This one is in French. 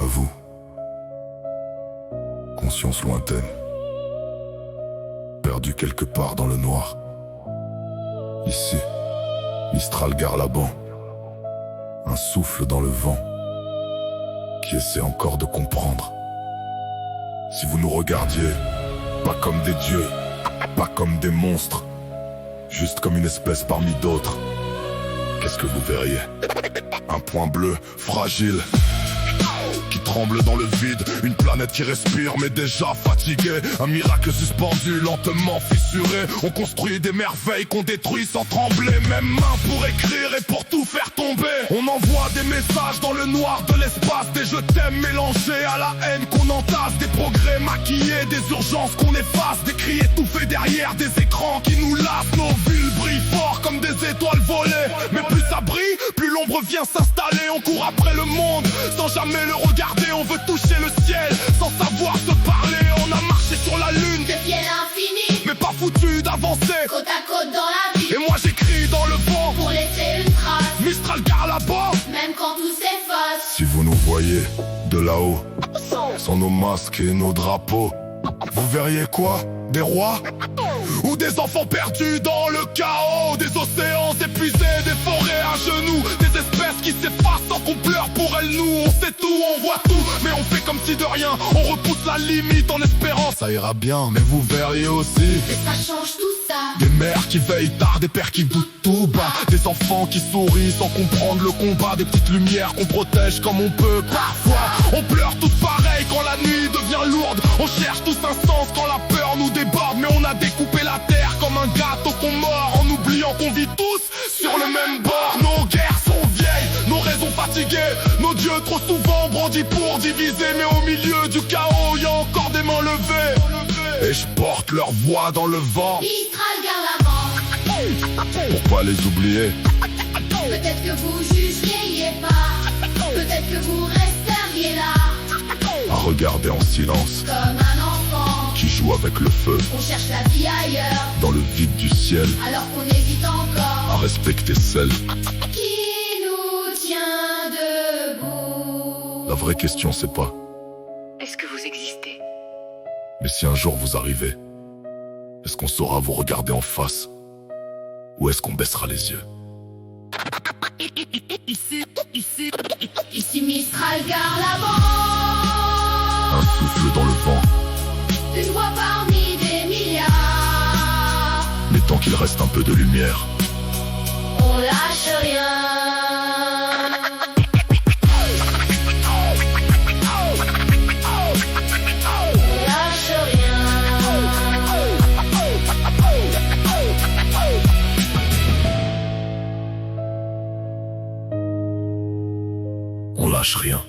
À vous, conscience lointaine, perdue quelque part dans le noir. Ici, Mistral Garlaban, un souffle dans le vent, qui essaie encore de comprendre. Si vous nous regardiez, pas comme des dieux, pas comme des monstres, juste comme une espèce parmi d'autres, qu'est-ce que vous verriez? Un point bleu, fragile, qui tremble dans le vide, une planète qui respire mais déjà fatiguée, un miracle suspendu, lentement fissuré. On construit des merveilles qu'on détruit sans trembler, même main pour écrire et pour tout faire tomber. On envoie des messages dans le noir de l'espace, des je t'aime mélangés à la haine qu'on entasse, des progrès maquillés, des urgences qu'on efface, des cris étouffés derrière des écrans qui nous lassent. Nos villes brillent fort comme des étoiles volées, mais plus ça brille, plus l'ombre vient s'installer. On court après le monde sans jamais le regarder, on veut toucher le ciel sans savoir se parler. On a marché sur la lune depuis l'infini, mais pas foutu d'avancer côte à côte dans la vie. Et moi j'écris dans le vent pour laisser une trace, Mistral Garlaban. même quand tout s'efface. Si vous nous voyez de là-haut, sans nos masques et nos drapeaux, vous verriez quoi? Des rois? Ou des enfants perdus dans le chaos? Des océans épuisés, des forêts à genoux, des espèces qui s'effacent sans qu'on pleure pour elles. Nous, on sait tout, on voit tout, mais on fait comme si de rien. On repousse la limite en espérant ça ira bien. Mais vous verriez aussi Mais ça change tout ça. des mères qui veillent tard, des pères qui doutent tout bas, des enfants qui sourient sans comprendre le combat, des petites lumières qu'on protège comme on peut. Parfois, on pleure tous pareil quand la nuit devient lourde. On cherche tous un sens quand la peur nous déborde. Mais on a découpé la terre comme un gâteau qu'on mord, en oubliant qu'on vit tous sur le même bord. Nos guerres sont vieilles, nos raisons fatiguées, nos dieux trop souvent brandis pour diviser. Mais au milieu du chaos, y a encore des mains levées, et je porte leur voix dans le vent. Mistral Garlaban, Pour pas les oublier, peut-être que vous jugeriez pas, peut-être que vous resteriez là, à regarder en silence, comme un enfant qui joue avec le feu, on cherche la vie ailleurs, dans le vide du ciel, alors qu'on hésite à encore. respecter celle. Qui nous tient debout? La vraie question c'est pas Est-ce que vous existez? mais si un jour vous arrivez, est-ce qu'on saura vous regarder en face? Ou est-ce qu'on baissera les yeux? Ici Mistral Garlaban, Un souffle dans le vent, une voix parmi des milliards. mais tant qu'il reste un peu de lumière, On lâche rien. On lâche rien. on lâche rien.